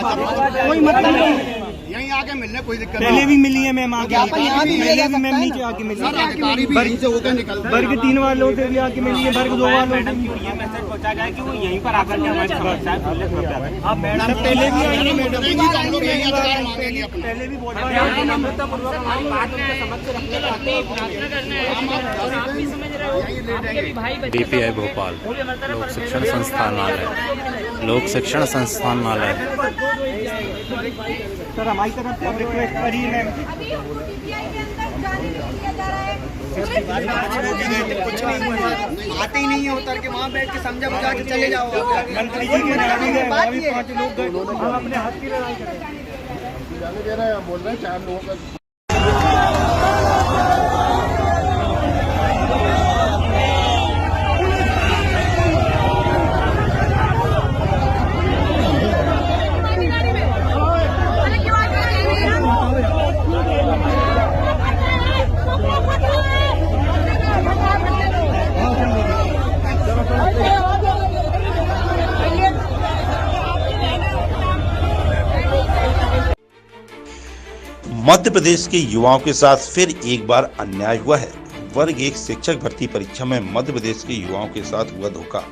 कोई मतलब नहीं, यहीं आके मिलने कोई दिक्कत नहीं। पहले भी मिली है मैम आके, पहले भी मैम नीचे आके मिली है, वर्ग 3 वालों से भी आके मिली है, वर्ग 2 वालों से भी। ये मैसेज पहुंचा गया कि वो यहीं पर आकर के हमारे आप मैडम पहले भी आई है, मैडम पहले भी बहुत बार DPI भोपाल लोक शिक्षण संस्थानालय, लोक शिक्षण संस्थानालय। सर हमारी तरफ से रिक्वेस्ट करी है कुछ नहीं आते ही नहीं है, उतर के वहाँ बैठ के समझा बुझा के चले जाओ। मंत्री जी के नाम है, 5 लोग गए, हम अपने हाथ की लड़ाई करें। दे रहे हैं, बोल रहे हैं 4 लोगों का। मध्य प्रदेश के युवाओं के साथ फिर एक बार अन्याय हुआ है। वर्ग 1 शिक्षक भर्ती परीक्षा में मध्य प्रदेश के युवाओं के साथ हुआ धोखा।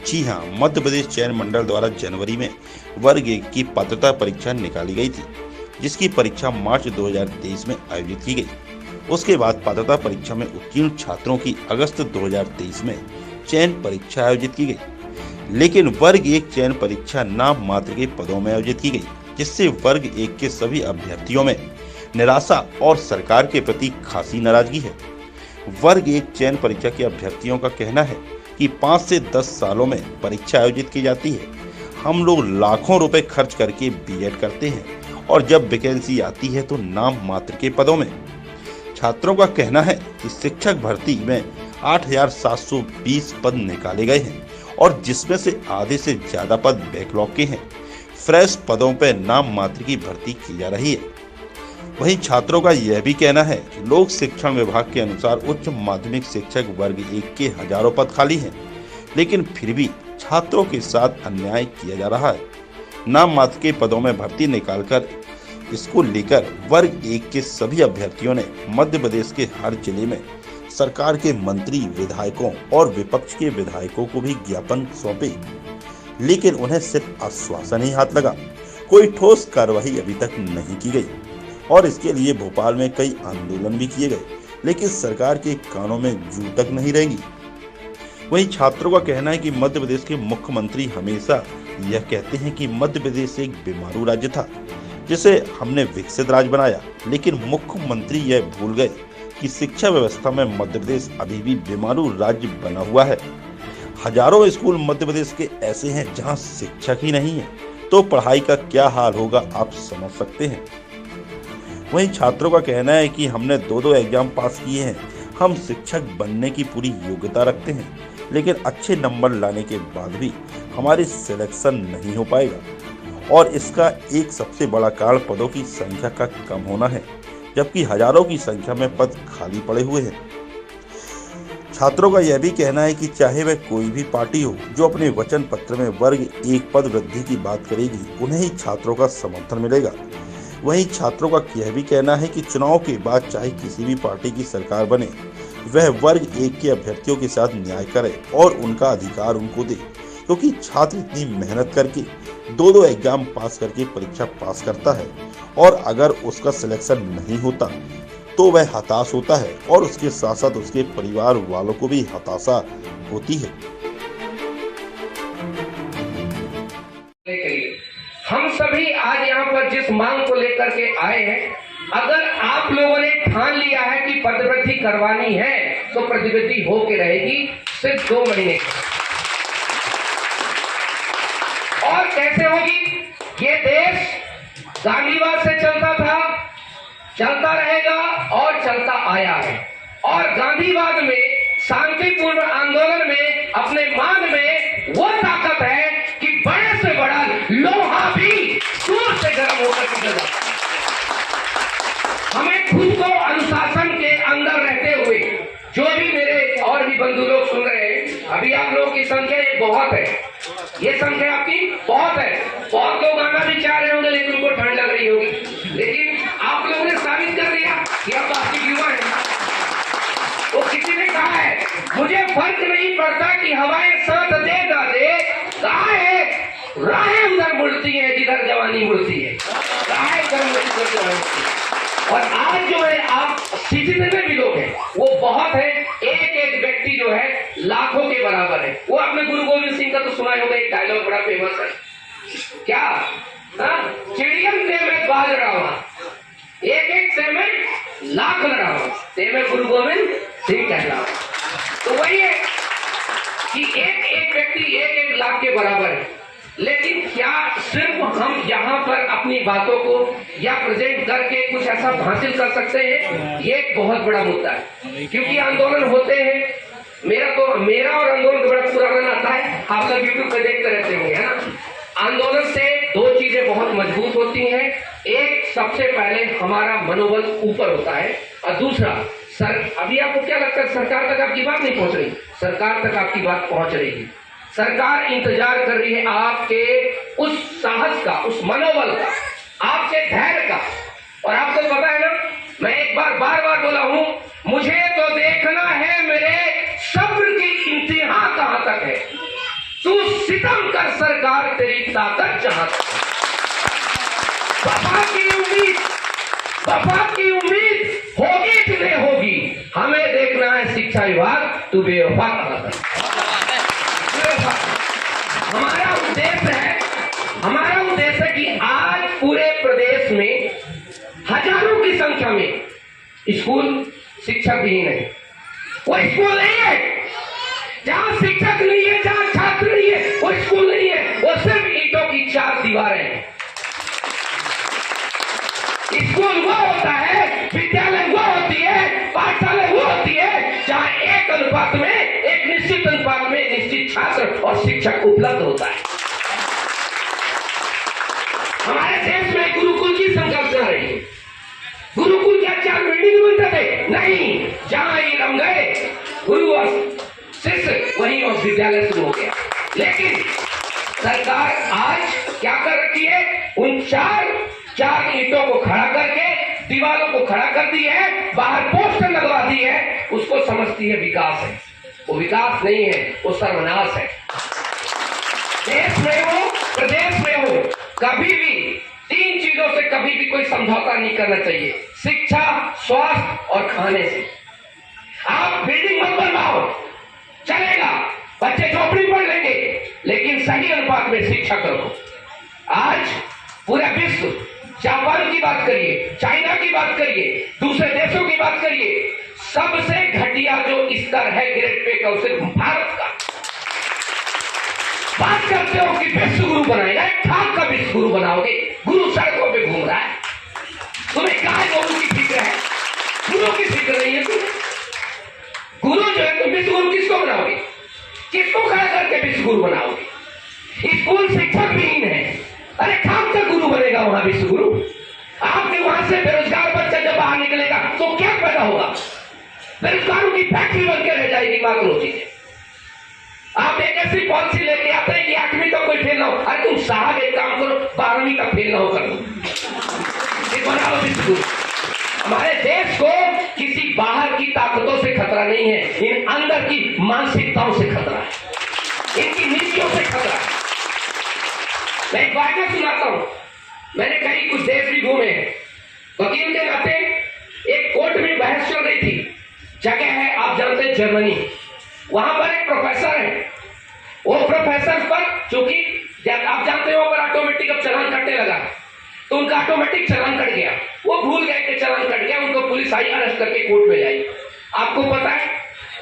जी हां, मध्य प्रदेश चयन मंडल द्वारा जनवरी में वर्ग 1 की पात्रता परीक्षा निकाली गई थी, जिसकी परीक्षा मार्च 2023 में आयोजित की गई। उसके बाद पात्रता परीक्षा में उत्तीर्ण छात्रों की अगस्त 2023 में चयन परीक्षा आयोजित की गई, लेकिन वर्ग 1 चयन परीक्षा नाम मात्र के पदों में आयोजित की गई, जिससे वर्ग 1 के सभी अभ्यर्थियों में निराशा और सरकार के प्रति खासी नाराजगी है। वर्ग 1 चयन परीक्षा के अभ्यर्थियों का कहना है कि 5 से 10 सालों में परीक्षा आयोजित की जाती है। हम लोग लाखों रुपए खर्च करके बीएड करते हैं और जब वैकेंसी आती है तो नाम मात्र के पदों में। छात्रों का कहना है कि शिक्षक भर्ती में 8,720 पद निकाले गए हैं और जिसमें से आधे से ज्यादा पद बैकलॉग के हैं। फ्रेश पदों पर नाम मात्र की भर्ती की जा रही है। वहीं छात्रों का यह भी कहना है कि लोक शिक्षण विभाग के अनुसार उच्च माध्यमिक शिक्षक वर्ग 1 के हजारों पद खाली हैं, लेकिन फिर भी छात्रों के साथ अन्याय किया जा रहा है। नाम मात्र के पदों में भर्ती निकालकर इसको लेकर वर्ग 1 के सभी अभ्यर्थियों ने मध्य प्रदेश के हर जिले में सरकार के मंत्री, विधायकों और विपक्ष के विधायकों को भी ज्ञापन सौंपे, लेकिन उन्हें सिर्फ आश्वासन ही हाथ लगा। कोई ठोस कार्रवाई अभी तक नहीं की गई और इसके लिए भोपाल में कई आंदोलन भी किए गए, लेकिन सरकार के कानों में जू तक नहीं रहेंगी। वहीं छात्रों का कहना है कि मध्य प्रदेश के मुख्यमंत्री हमेशा यह कहते हैं कि मध्य प्रदेश एक बीमारू राज्य था जिसे हमने विकसित राज्य बनाया, लेकिन मुख्यमंत्री यह भूल गए कि शिक्षा व्यवस्था में मध्य प्रदेश अभी भी बीमारू राज्य बना हुआ है। हजारों स्कूल मध्य प्रदेश के ऐसे हैं जहां शिक्षक ही नहीं है, तो पढ़ाई का क्या हाल होगा आप समझ सकते हैं। वहीं छात्रों का कहना है कि हमने 2 एग्जाम पास किए हैं, हम शिक्षक बनने की पूरी योग्यता रखते हैं, लेकिन अच्छे नंबर लाने के बाद भी हमारी सिलेक्शन नहीं हो पाएगा और इसका एक सबसे बड़ा कारण पदों की संख्या का कम होना है, जबकि हजारों की संख्या में पद खाली पड़े हुए हैं। छात्रों का यह भी कहना है कि चाहे वह कोई भी पार्टी हो जो अपने वचन पत्र में वर्ग 1 पद वृद्धि की बात करेगी, उन्हें ही छात्रों का समर्थन मिलेगा। वहीं छात्रों का यह भी कहना है कि चुनाव के बाद चाहे किसी भी पार्टी की सरकार बने, वह वर्ग 1 के अभ्यर्थियों के साथ न्याय करे और उनका अधिकार उनको दे, क्योंकि छात्र इतनी मेहनत करके 2 एग्जाम पास करके परीक्षा पास करता है और अगर उसका सिलेक्शन नहीं होता तो वह हताश होता है और उसके साथ साथ उसके परिवार वालों को भी हताशा होती है। हम सभी आज यहाँ पर जिस मांग को लेकर के आए हैं, अगर आप लोगों ने ठान लिया है कि पदवृद्धि करवानी है तो पदवृद्धि होके रहेगी सिर्फ 2 महीने और कैसे होगी। ये देश गांधीवाद से चलता था, चलता रहेगा और चलता आया है और गांधीवाद में शांतिपूर्ण आंदोलन में अपने मान में वो ताकत है कि बड़े से बड़ा लोहा भी सूर से गर्म होकर निकलता। हमें खुद को अनुशासन के अंदर रहते हुए, जो भी मेरे और भी बंधु लोग सुन रहे हैं, अभी आप लोगों की संख्या ये बहुत है, ये संख्या आपकी बहुत है। बहुत लोग आना भी चाह रहे होंगे लेकिन उनको ठंड लग रही होगी, लेकिन आप लोगों ने साबित कर दिया कि आप वास्तविक युवा हैं। तो किसी ने कहा है मुझे फर्क नहीं पड़ता कि हवाएं साथ दे ना दे, राहें उधर मुड़ती है जिधर जवानी मुड़ती है, राहें उधर मुड़ती है जवानी मुड़ती है। और आज जो है आप सिटीजन में भी लोग हैं वो बहुत है, एक एक व्यक्ति जो है लाखों के बराबर है। वो आपने गुरु गोविंद सिंह का तो सुना होगा, एक डायलॉग बड़ा फेमस है, क्या चिड़ियन से मैं बाज रहा हूं, एक एक से मैं लाख लड़ा हूं, ते मैं गुरु गोविंद सिंह कह रहा हूं। तो वही है कि एक एक व्यक्ति एक एक लाख के बराबर है। लेकिन क्या सिर्फ हम यहाँ पर अपनी बातों को या प्रेजेंट करके कुछ ऐसा हासिल कर सकते हैं? ये एक बहुत बड़ा मुद्दा है, क्योंकि आंदोलन होते हैं। मेरा और आंदोलन का बड़ा पुराना नाता है, आप सब यूट्यूब पे देखते रहते होंगे, है ना। आंदोलन से दो चीजें बहुत मजबूत होती हैं, एक सबसे पहले हमारा मनोबल ऊपर होता है, और दूसरा अभी आपको क्या लगता है सरकार तक आपकी बात नहीं पहुंच रही? सरकार तक आपकी बात पहुंच रही है। सरकार इंतजार कर रही है आपके उस साहस का, उस मनोबल का, आपके धैर्य का। और आपको पता है ना, मैं एक बार बार बार बोला हूं, मुझे तो देखना है मेरे सब्र की इंतहा कहां तक है। तू सितम कर सरकार, तेरी ताकत जहां तक। वफा की उम्मीद होगी कि नहीं होगी, हमें देखना है शिक्षा विभाग तू बेवफा कहां तक। हमारा उद्देश्य है कि आज पूरे प्रदेश में हजारों की संख्या में स्कूल शिक्षक विहीन है। वो स्कूल नहीं है जहां शिक्षक नहीं है, जहां छात्र नहीं है, वो स्कूल नहीं है, वो सिर्फ ईंटों की चार दीवारें हैं। स्कूल वो होता है, विद्यालय वो होती है, पाठशाला वो होती है जहां एक अनुपात में, एक निश्चित अनुपात में निश्चित छात्र और शिक्षक उपलब्ध होता है। हमारे देश में गुरुकुल की संकल्पना रही है। गुरुकुल क्या 4 बिल्डिंग बनते थे? नहीं, जहां ये रम गए गुरु और शिष्य, वहीं और विद्यालय शुरू हो गया। लेकिन सरकार आज क्या कर रखी है? उन चार ईंटों को खड़ा करके, दीवारों को खड़ा कर दी है, बाहर पोस्टर लगवा दी है, उसको समझती है विकास है। वो विकास नहीं है, वो सर्वनाश है। देश में हो, प्रदेश में हो, कभी भी 3 चीजों से कभी भी कोई समझौता नहीं करना चाहिए, शिक्षा, स्वास्थ्य और खाने से। आप बिल्डिंग मत बनवाओ, चलेगा, बच्चे झोपड़ी पढ़ लेंगे, लेकिन सही अनुपात में शिक्षा करो। आज पूरा विश्व, जापान की बात करिए, चाइना की बात करिए, दूसरे देशों की बात करिए, सबसे घटिया जो स्तर है ग्रेड पे का, उसे भारत का। बात करते हो कि विश्व गुरु बनाएगा, खाक का विश्व गुरु बनाओगे? गुरु सड़कों पे घूम रहा है, तुम्हें कहा गुरु की फिक्र है? गुरु की फिक्र नहीं है तुम्हें। गुरु जो है, तुम विश्व गुरु किसको बनाओगे? किसको खड़ा करके विश्व गुरु बनाओगे? स्कूल शिक्षक विहीन है, अरे खाक का गुरु बनेगा वहां विश्व गुरु? आपके वहां से बेरोजगार बच्चा जब बाहर निकलेगा तो क्या पैदा होगा? बेरोजगारों की फैक्ट्री बनकर रह जाएगी मात्र चीजें। आप एक ऐसी पॉलिसी लेके आते हैं कि 8वीं तक कोई फेल ना हो। अरे तुम साहब एक काम करो, 12वीं तक फेल ना हो कर दो, बना लो विश्व गुरु। हमारे देश को किसी बाहर की ताकतों से खतरा नहीं है, इन अंदर की मानसिकताओं से खतरा है, इनकी नीतियों से खतरा है। मैं एक वाक्य सुनाता हूं, मैंने कहीं कुछ देश भी घूमे हैं, वकील के नाते एक कोर्ट में बहस चल रही थी। जगह है, आप जानते हैं, जर्मनी। वहां पर एक प्रोफेसर है, वो प्रोफेसर पर चूंकि आप जानते हो अगर ऑटोमेटिक अब चालान कटने लगा तो उनका ऑटोमेटिक चालान कट गया, वो भूल गए कि चालान कट गया, उनको पुलिस आई, अरेस्ट करके कोर्ट में लाई। आपको पता है,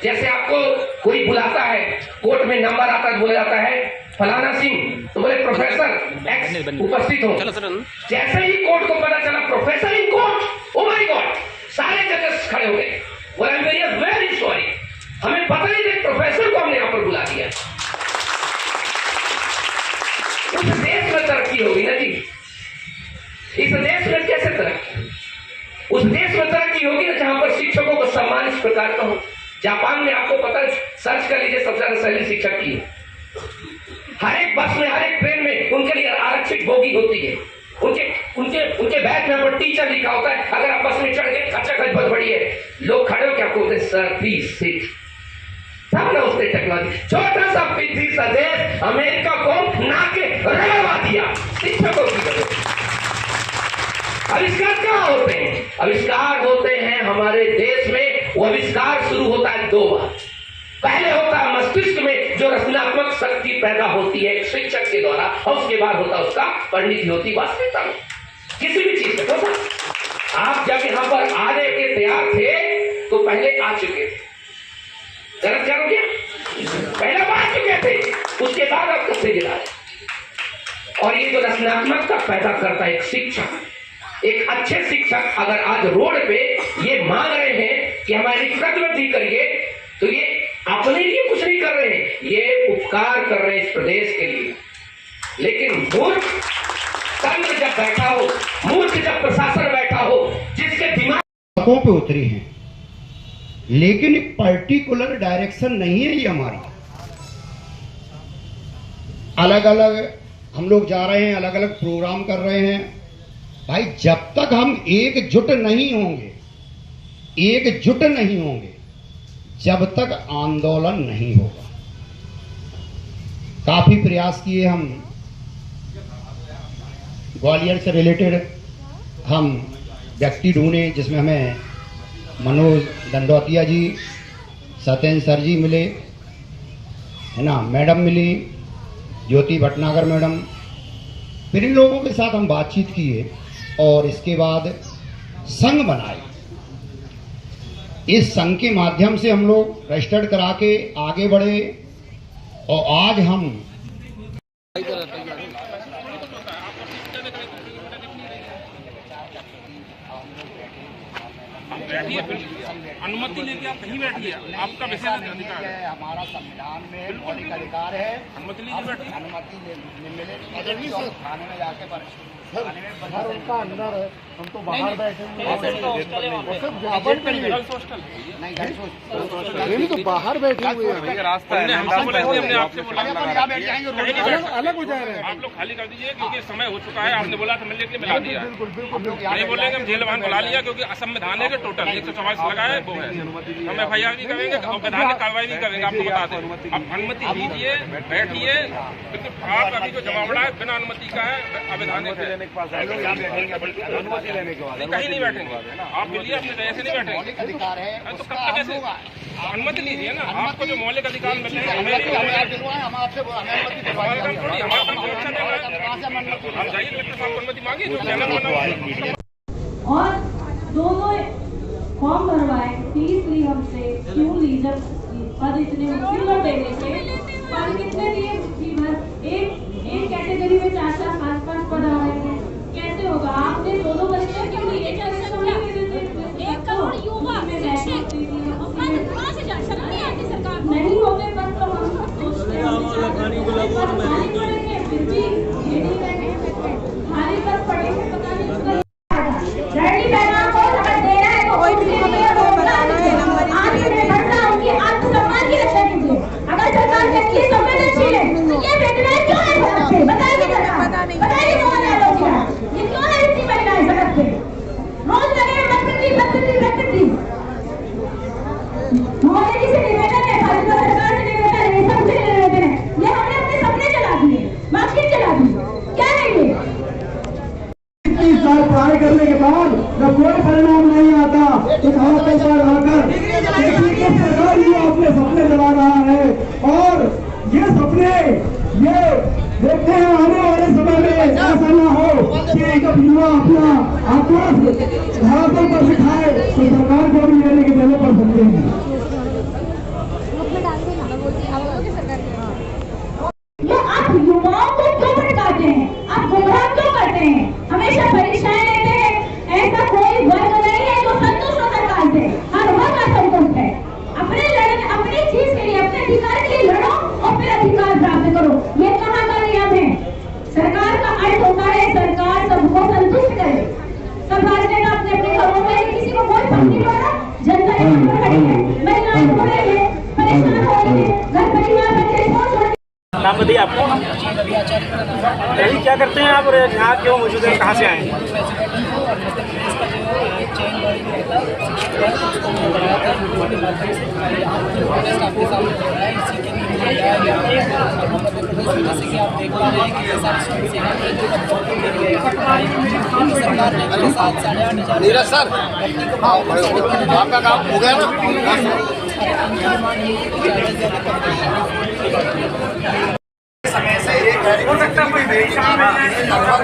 जैसे आपको कोई बुलाता है कोर्ट में, नंबर आता है, बोला जाता है फलाना सिंह, तो बोले प्रोफेसर एक्स उपस्थित हो। जैसे ही कोर्ट को पता चला professor in court, oh my God, सारे जजेस खड़े हो गए, बोला वेरी सॉरी, हमें पता नहीं था प्रोफेसर को हमने यहां पर बुला दिया। उस देश में तरक्की होगी ना जी, इस देश में कैसे तरक्की? उस देश में तरक्की होगी ना जहां पर शिक्षकों का सम्मान इस प्रकार का हो। जापान में आपको पता है, सर्च कर लीजिए, सबसे ज्यादा सैलरी शिक्षक की है। हर एक बस में, हर एक ट्रेन में उनके लिए आरक्षित बोगी होती है, उनके उनके उनके बैग में वो टीचर लिखा होता है। अगर आप बस में चढ़ गए, खच्चा खच बहुत बड़ी है, लोग खड़े हो क्या बोलते, सर प्लीज सिट। सब ना उसने टेक्नोलॉजी, छोटा सा पिछड़ी सा देश अमेरिका को नाके रगड़वा दिया शिक्षकों की वजह से। आविष्कार कहाँ होते हैं? आविष्कार होते हैं हमारे देश में। वो आविष्कार शुरू होता है दो बार। पहले होता है मस्तिष्क में जो रचनात्मक शक्ति पैदा होती है एक शिक्षक के द्वारा, और उसके बाद होता है उसका परिणति होती वास्तविकता में किसी भी चीज में। तो आप जब यहाँ पर आने के तैयार थे तो पहले आ चुके थे, गलत क्या हो गया? पहले आ चुके थे, उसके बाद आप कस्से गिरा। और ये जो रचनात्मकता पैदा करता है एक शिक्षक, एक अच्छे शिक्षक अगर आज रोड पे ये मांग रहे हैं कि हमारी प्रतिनिधि करिए, तो ये अपने लिए कुछ नहीं कर रहे हैं, ये उपकार कर रहे हैं इस प्रदेश के लिए। लेकिन मूर्ख तंत्र जब बैठा हो, मूर्ख जब प्रशासन बैठा हो, जिसके दिमाग पे उतरी हैं, लेकिन एक पर्टिकुलर डायरेक्शन नहीं है ये हमारी। अलग अलग हम लोग जा रहे हैं, अलग अलग प्रोग्राम कर रहे हैं। भाई जब तक हम एकजुट नहीं होंगे, एकजुट नहीं होंगे, जब तक आंदोलन नहीं होगा। काफी प्रयास किए हम, ग्वालियर से रिलेटेड हम व्यक्ति ढूंढे, जिसमें हमें मनोज दंडौतिया जी, सत्येंद्र सर जी मिले, है ना, मैडम मिली, ज्योति भटनागर मैडम। फिर इन लोगों के साथ हम बातचीत किए और इसके बाद संघ बनाए। इस संघ के माध्यम से हम लोग रजिस्टर्ड करा के आगे बढ़े और आज हम अनुमति लेके आप कहीं बैठिए, आपका विशेष अधिकार है। हमारा संविधान में मौलिक अधिकार है, अनुमति लीजिए बैठिए। अनुमति मिले थाने में जाके घर उनका अंदर है, हम तो बाहर बैठे नहीं तो बाहर बैठे हुए हैं। रास्ता है, हमने आपसे बोला अलग हो जा रहे हैं। आप लोग खाली कर दीजिए, क्योंकि समय हो चुका है। आपने बोला था मिलने के लिए मिला दिया, नहीं बोलेंगे हम जेल बुला लिया, क्योंकि असंवैधानिक है। टोटल 144 लगा है, वो है। हम FIR भी करेंगे और वैधानिक कार्रवाई भी करेंगे, आपको बता दें। आप अनुमति लीजिए, बैठिए, क्योंकि आप अभी जो जमावड़ा है बिना अनुमति का है, अवैधानिक है। अनुमति लेने के बाद कहीं नहीं बैठेंगे, आप मिलिए, अपने जगह से नहीं बैठेंगे। अधिकार है तो कब तक ऐसे अनुमति लीजिए ना, आपको जो मौलिक अधिकार मिल रहे हैं हम आपसे हमारा काम थोड़ी, हमारा काम सुरक्षा देना है। हम जाइए कलेक्टर साहब को अनुमति मांगिए, जो चैनल बना। और दोनों फॉर्म भरवाए, फीस ली हमसे, क्यों ली जब पद इतने मुश्किल कर देने से। पर कितने लिए फी भर, एक कैटेगरी में 4-4, 5-5 पद आ रहे हैं, कैसे होगा? आपने 2-2 बच्चे क्यों लिए? एक करोड़ युवा शिक्षित कहाँ से जा, शर्म नहीं आती सरकार को? नहीं होते बस तो हम सोचते हैं फिर भी खाली कर पड़ेंगे, पता नहीं उसका लड़की बहना को समझ दे रहा है तो कोई भी आत्मसम्मान की रक्षा कीजिए। अगर सरकार व्यक्ति संवेदनशील है तो ये बेटियां क्यों है सड़क पे? बताइए सरकार, बताइए कौन है लोग, ये क्यों है इतनी महिलाएं सड़क पे? रोज लगे प्रकृति मोदी जी से निवेदन है, भाजपा सरकार से निवेदन है, सबसे निवेदन है, ये हमने अपने सपने चला दिए, मार्केट चला दी, क्या है ये? पढ़ाई करने के बाद जब कोई परिणाम नहीं आता तो कहाँ पर आकर सरकार ये अपने सपने चला रहा है। और ये सपने ये देखते हैं आने वाले समय में ऐसा ना हो कि जब युवा अपना आक्रोश घाटों पर दिखाए तो सरकार को भी लेने के देने पड़ सकते हैं। ये आप युवाओं को क्यों भटकाते हैं? आप गुमराह क्यों करते हैं? हमेशा परीक्षाएं लेते हैं। ऐसा कोई वर्ग नहीं है जो संतुष्ट हो सरकार से, हर वर्ग असंतुष्ट है। अपनी चीज के लिए, अपने अधिकार के लिए लड़ो और फिर अधिकार प्राप्त करो। ये कहाँ का नियम है? सरकार का अर्थ होता है सरकार सबको संतुष्ट करे। सब राजनेता अपने अपने घरों में, किसी को कोई फर्क नहीं पड़ता। जनता यहाँ पर खड़ी है, महिलाएं हो रही है, परेशान हो रही है, घर परिवार बच्चे छोड़ नाम बताइए आपको। क्या करते हैं आप और यहाँ क्यों मौजूद हैं, कहाँ से आए हैं? जैसे कि आप देख पा रहे हैं कि जैसा सरकार ने के साथ 8,500 सर आपका काम हो गया ना। समय से एक हो सकता कोई लगभग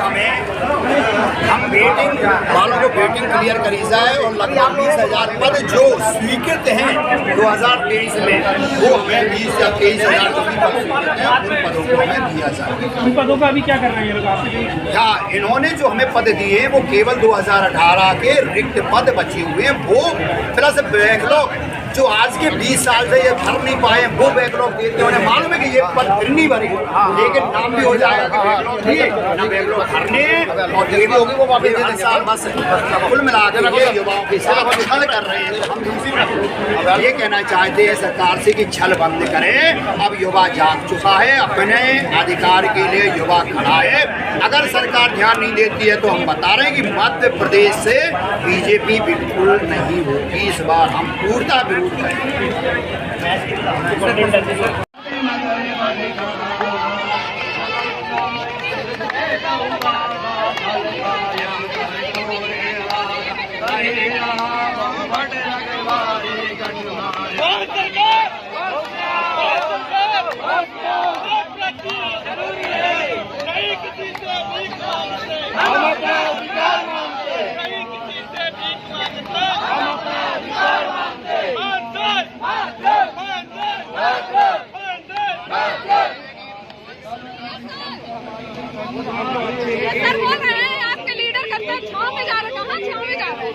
हम वेटिंग वालों को वेटिंग क्लियर करी जाए और लगभग 20,000 पद जो स्वीकृत हैं 2023 में वो हमें 20 या 23,000 उन पदों को हमें दिया जाए। उन पदों का अभी क्या कर रहे हैं ये लोग आपसे? हाँ, इन्होंने जो हमें पद दिए वो केवल 2018 के रिक्त पद बचे हुए हैं, वो प्लस बैकलॉग जो आज के 20 साल से ये भर नहीं पाए वो बैकलॉग देते। उन्हें मालूम है कि ये पद फिर नहीं भरे, लेकिन नाम भी हो जाएगा बैकलॉग दिए ना, बैकलॉग भरने और देरी होगी वो वापस साल बस कुल मिलाकर युवाओं के साथ छल कर रहे हैं। अब ये कहना चाहते हैं सरकार से कि छल बंद करें, अब युवा जाग चुका है, अपने अधिकार के लिए युवा खड़ा है। अगर सरकार ध्यान नहीं देती है तो हम बता रहे हैं कि मध्य प्रदेश से बीजेपी बिल्कुल नहीं होगी, इस बार हम पूर्णतः विरोध सर बोल रहे हैं आपके लीडर कहते हैं छाँव में जा रहे हैं, कहाँ छाँव में जा रहे हैं?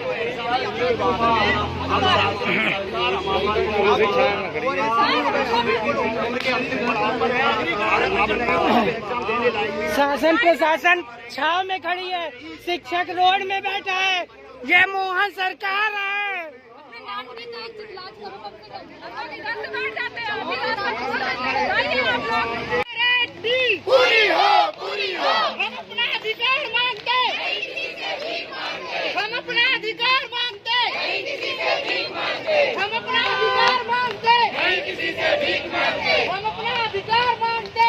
शासन प्रशासन छाँव में खड़ी है, शिक्षक रोड में बैठा है, ये मोहन सरकार है। पूरी हो, पूरी हो, हम अपना अधिकार मांगते, हम अपना अधिकार मांगते, हम अपना अधिकार मांगते, हम अपना अधिकार मांगते,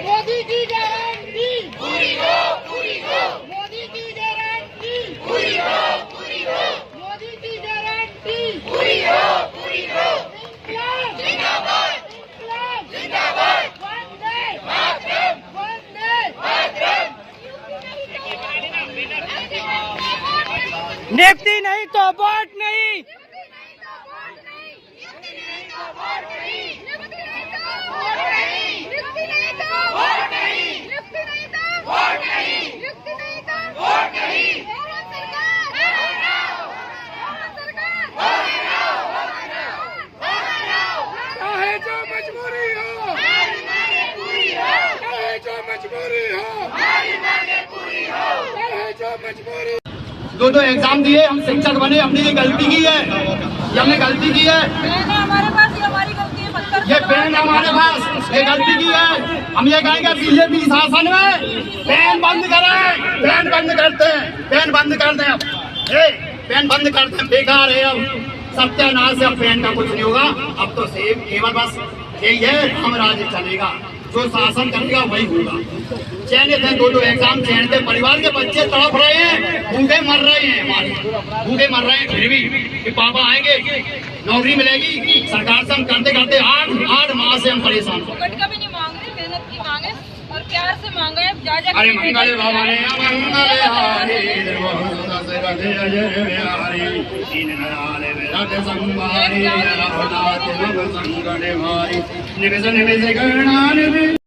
मोदी की गारंटी पूरी हो, पूरी हो, मोदी की गारंटी पूरी हो, पूरी हो, मोदी की गारंटी पूरी हो, पूरी हो, जिंदाबाद, जिंदाबाद, वंदे मातरम, वंदे मातरम। नियुक्ति नहीं तो वोट नहीं, दो एग्जाम दिए, हम शिक्षक बने, हमने ये गलती की है, ये हमने गलती की है, हमारे पास ये हमारी गलती है, ये पेन हमारे पास ये गलती की है। हम ये कहेंगे बीजेपी शासन में पेन बंद करें, पेन बंद करते हैं, पेन बंद कर दें, अब पेन बंद करते हैं, बेकार है, अब सत्यानाश है, अब पेन का कुछ नहीं होगा, अब तो सेब केवल बस यही है, हम राज्य चलेगा, जो शासन करेगा वही होगा। चयनित है, दो एग्जाम चयनित है, परिवार के बच्चे तड़प रहे हैं, भूखे मर रहे हैं, हमारे भूखे मर रहे हैं, फिर भी कि पापा आएंगे, नौकरी मिलेगी। सरकार से हम करते करते 8 माह से हम परेशान हैं। टिकट का भी नहीं मांग रहे, मेहनत की मांगे और प्यार से मांगा है, जा अरे मंगल बाबा ने मंगल हारी